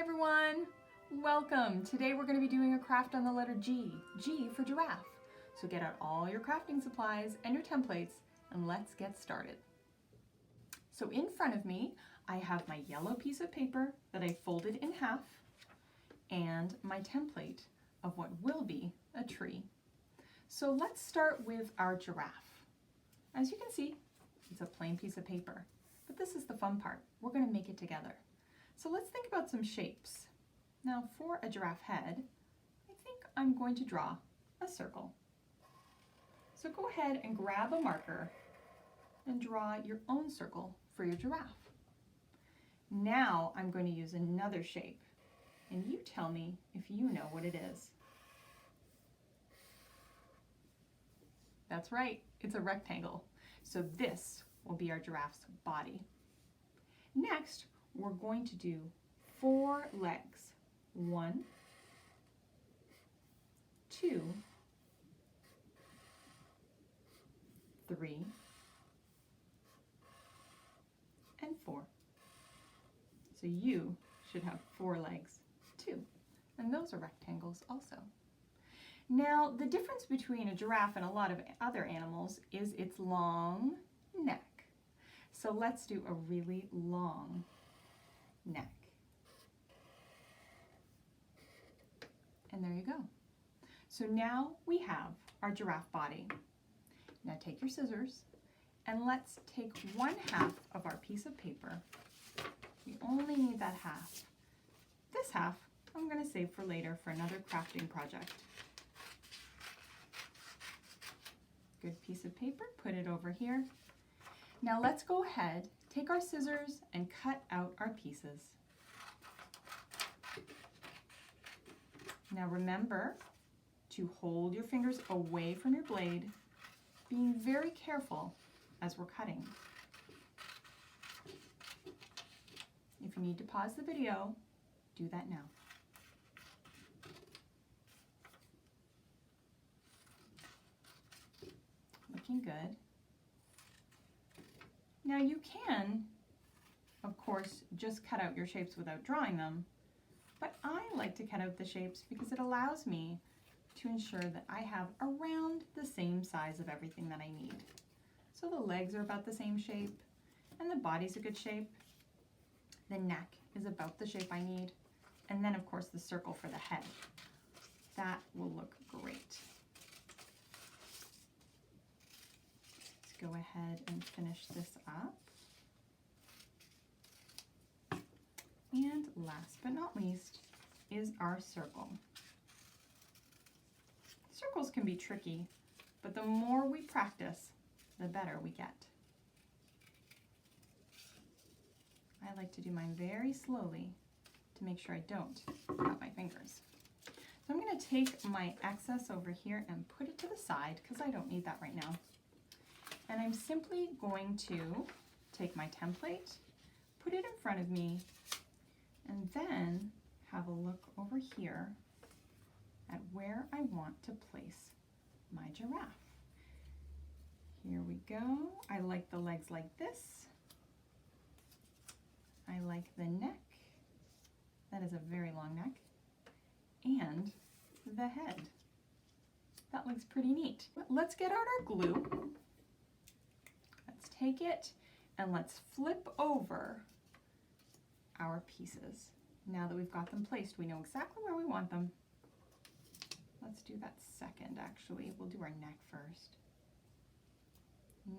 everyone, welcome. Today we're going to be doing a craft on the letter G, G for giraffe. So get out all your crafting supplies and your templates and let's get started. So in front of me I have my yellow piece of paper that I folded in half and my template of what will be a tree. So let's start with our giraffe. As you can see, it's a plain piece of paper, but this is the fun part. We're going to make it together. So let's think about some shapes. Now for a giraffe head, I think I'm going to draw a circle. So go ahead and grab a marker and draw your own circle for your giraffe. Now I'm going to use another shape, and you tell me if you know what it is. That's right, it's a rectangle. So this will be our giraffe's body. Next, we're going to do 4 legs. 1, 2, 3, and 4. So you should have 4 legs too. And those are rectangles also. Now, the difference between a giraffe and a lot of other animals is its long neck. So let's do a really long neck. And there you go. So now we have our giraffe body. Now take your scissors and let's take 1/2 of our piece of paper. We only need that half. This half I'm going to save for later for another crafting project. Good piece of paper, put it over here. Now let's go ahead, take our scissors and cut out our pieces. Now remember to hold your fingers away from your blade, being very careful as we're cutting. If you need to pause the video, do that now. Looking good. Now you can, of course, just cut out your shapes without drawing them, but I like to cut out the shapes because it allows me to ensure that I have around the same size of everything that I need. So the legs are about the same shape, and the body's a good shape. The neck is about the shape I need, and then of course the circle for the head. That will look great. Go ahead and finish this up. And last but not least is our circle. Circles can be tricky, but the more we practice, the better we get. I like to do mine very slowly to make sure I don't cut my fingers. So I'm going to take my excess over here and put it to the side because I don't need that right now. And I'm simply going to take my template, put it in front of me, and then have a look over here at where I want to place my giraffe. Here we go. I like the legs like this. I like the neck. That is a very long neck. And the head. That looks pretty neat. Let's get out our glue. Take it and let's flip over our pieces. Now that we've got them placed, we know exactly where we want them. Let's do that second, actually. We'll do our neck first.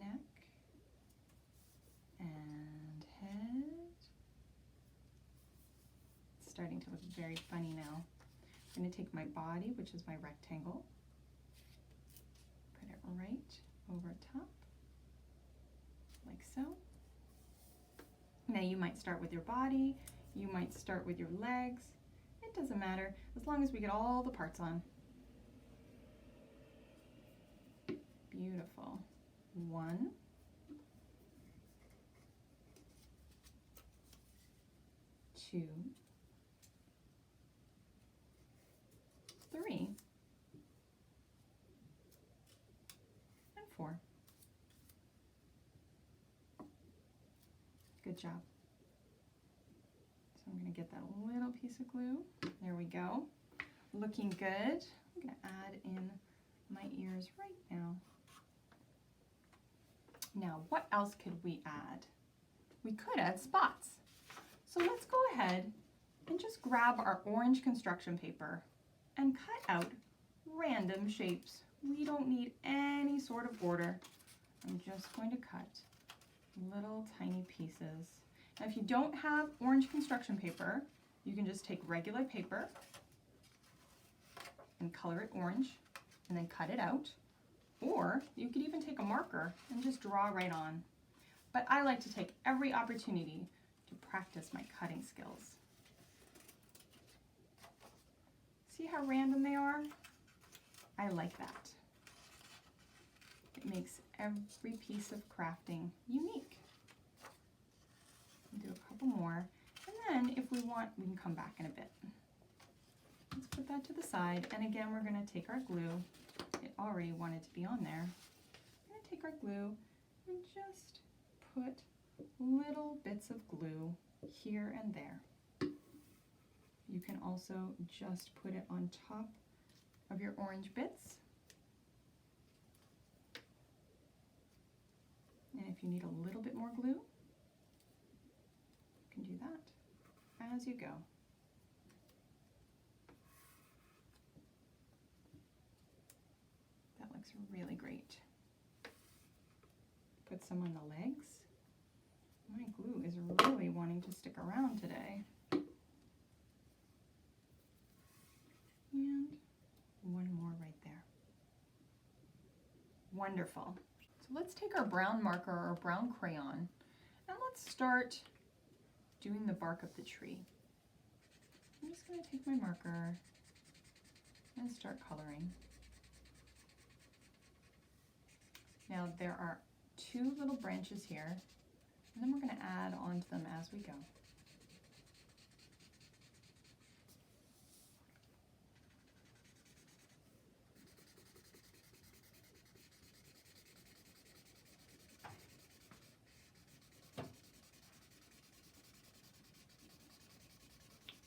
Neck and head. It's starting to look very funny now. I'm going to take my body, which is my rectangle, put it right over top. Like so. Now you might start with your body, you might start with your legs. It doesn't matter as long as we get all the parts on. Beautiful. 1, 2, 3, and 4. Good job. So I'm going to get that little piece of glue. There we go. Looking good. I'm going to add in my ears right now. Now, what else could we add? We could add spots. So let's go ahead and just grab our orange construction paper and cut out random shapes. We don't need any sort of border. I'm just going to cut little tiny pieces. Now, if you don't have orange construction paper, you can just take regular paper and color it orange and then cut it out. Or you could even take a marker and just draw right on. But I like to take every opportunity to practice my cutting skills. See how random they are? I like that. It makes every piece of crafting unique. Do a couple more, and then if we want, we can come back in a bit. Let's put that to the side, and again, we're going to take our glue. It already wanted to be on there. We're going to take our glue and just put little bits of glue here and there. You can also just put it on top of your orange bits. And if you need a little bit more glue, you can do that as you go. That looks really great. Put some on the legs. My glue is really wanting to stick around today. And one more right there. Wonderful. So let's take our brown marker or brown crayon and let's start doing the bark of the tree. I'm just going to take my marker and start coloring. Now there are two little branches here, and then we're going to add on to them as we go.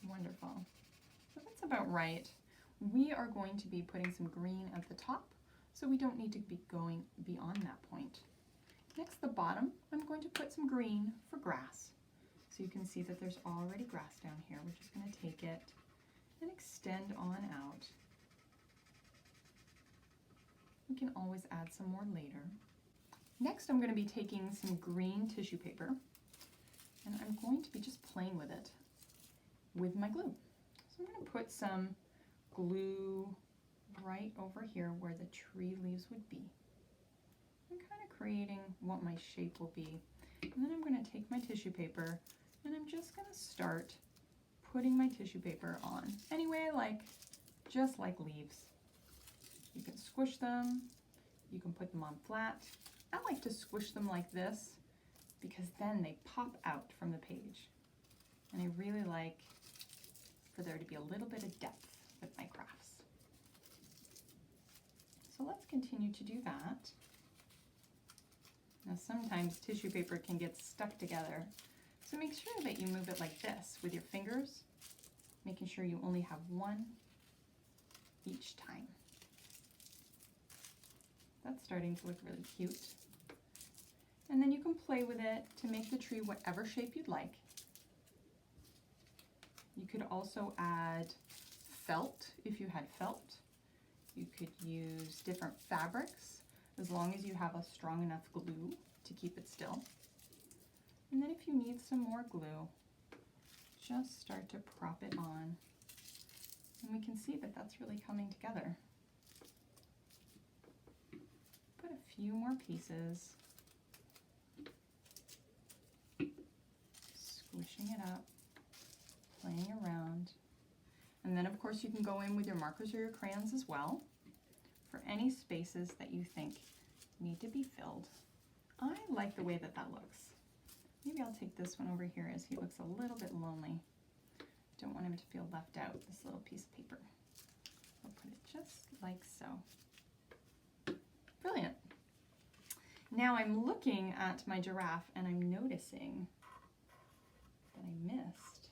Wonderful. So that's about right. We are going to be putting some green at the top, so we don't need to be going beyond that point. Next, the bottom, I'm going to put some green for grass. So you can see that there's already grass down here. We're just going to take it and extend on out. We can always add some more later. Next, I'm going to be taking some green tissue paper, and I'm going to be just playing with it with my glue. So I'm going to put some glue right over here where the tree leaves would be. I'm kind of creating what my shape will be. And then I'm going to take my tissue paper and I'm just going to start putting my tissue paper on any way I like, just like leaves. You can squish them, you can put them on flat. I like to squish them like this because then they pop out from the page. And I really like for there to be a little bit of depth with my crafts. So let's continue to do that. Now sometimes tissue paper can get stuck together, so make sure that you move it like this with your fingers, making sure you only have one each time. That's starting to look really cute. And then you can play with it to make the tree whatever shape you'd like. You could also add felt if you had felt. You could use different fabrics as long as you have a strong enough glue to keep it still. And then if you need some more glue, just start to prop it on. And we can see that that's really coming together. Put a few more pieces. Squishing it up, playing around. And then of course you can go in with your markers or your crayons as well for any spaces that you think need to be filled. I like the way that that looks. Maybe I'll take this one over here as he looks a little bit lonely. Don't want him to feel left out, this little piece of paper. I'll put it just like so. Brilliant. Now I'm looking at my giraffe and I'm noticing that I missed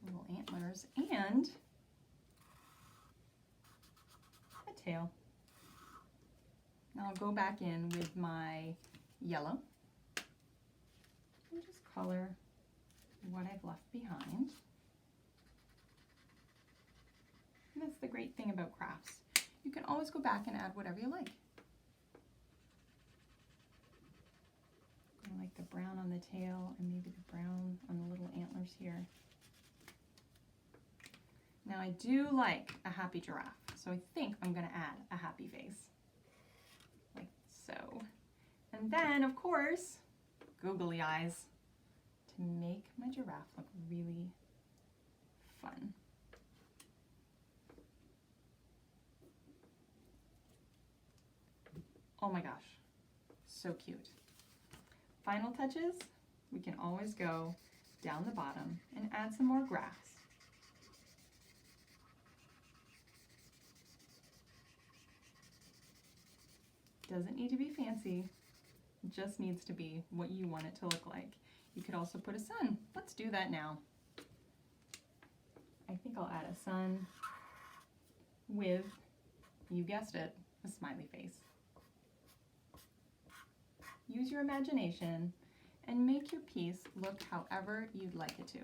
a little antlers and a tail. Now I'll go back in with my yellow and just color what I've left behind. And that's the great thing about crafts. You can always go back and add whatever you like. I like the brown on the tail and maybe the brown on the little antlers here. Now I do like a happy giraffe, so I think I'm going to add a happy face, like so. And then, of course, googly eyes to make my giraffe look really fun. Oh my gosh, so cute. Final touches, we can always go down the bottom and add some more grass. Doesn't need to be fancy, it just needs to be what you want it to look like. You could also put a sun. Let's do that now. I think I'll add a sun with, you guessed it, a smiley face. Use your imagination and make your piece look however you'd like it to.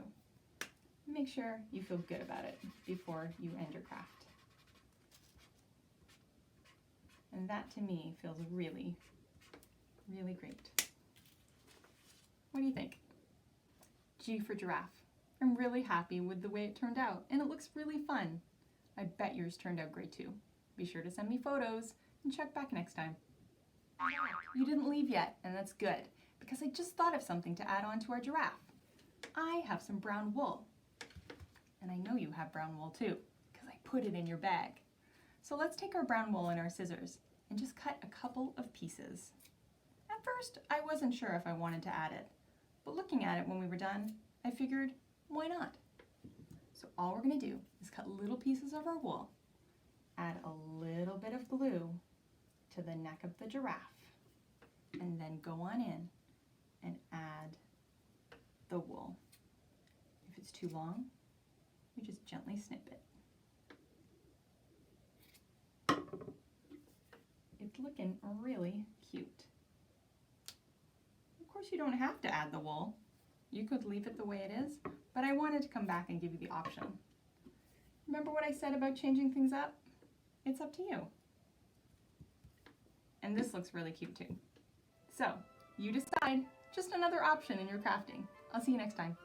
Make sure you feel good about it before you end your craft. And that to me feels really, really great. What do you think? G for giraffe. I'm really happy with the way it turned out and it looks really fun. I bet yours turned out great too. Be sure to send me photos and check back next time. You didn't leave yet, and that's good, because I just thought of something to add on to our giraffe. I have some brown wool, and I know you have brown wool too, because I put it in your bag. So let's take our brown wool and our scissors and just cut a couple of pieces. At first, I wasn't sure if I wanted to add it, but looking at it when we were done, I figured, why not? So all we're going to do is cut little pieces of our wool, add a little bit of glue to the neck of the giraffe, and then go on in and add the wool. If it's too long, you just gently snip it. It's looking really cute. Of course, you don't have to add the wool. You could leave it the way it is, but I wanted to come back and give you the option. Remember what I said about changing things up? It's up to you. And this looks really cute too. So, you decide, just another option in your crafting. I'll see you next time.